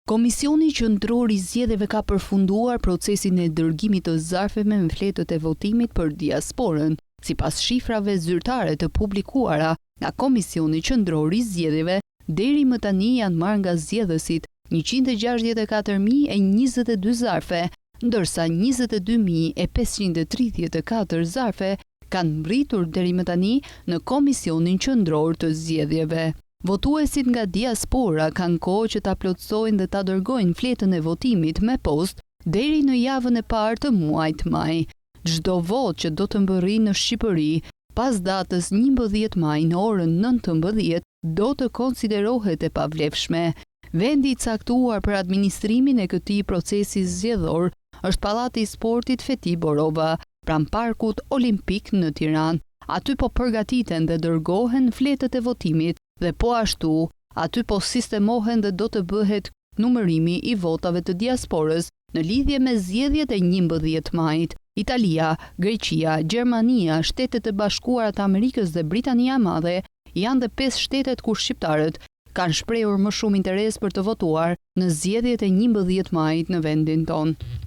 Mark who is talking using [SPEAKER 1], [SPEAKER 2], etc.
[SPEAKER 1] Komisioni Qendror i Zgjedhjeve ka përfunduar procesin e dërgimit të zarfeve me fletët e votimit për diasporën. Sipas shifrave zyrtare të publikuara nga Komisioni Qendror i Zgjedhjeve, deri më tani janë marrë nga zgjedhësit 164.022 zarfe, ndërsa 22.534 zarfe kanë mbritur deri më tani në Komisionin Qendror të Zgjedhjeve. Votuesit nga diaspora kanë kohë që ta plotësojnë dhe ta dërgojnë fletën e votimit me postë deri në javën e parë të muajit maj. Çdo votë që do të mbërrijë në Shqipëri pas datës 11 maj në orën 19 do të konsiderohet e pavlefshme. Vendi i caktuar për administrimin e këtij procesi zgjedhor është Pallati i Sportit Feti Borova, pranë Parkut Olimpik në Tiranë. Aty po përgatiten dhe dërgohen fletët e votimit dhe po ashtu, aty po sistemohen dhe do të bëhet numërimi i votave të diasporës në lidhje me zgjedhjet e 11 majit. Italia, Greqia, Gjermania, Shtetet e Bashkuara të Amerikës dhe Britania e Madhe janë dhe 5 shtetet ku shqiptarët kanë shprehur më shumë interes për të votuar në zgjedhjet e 11 majit në vendin tonë.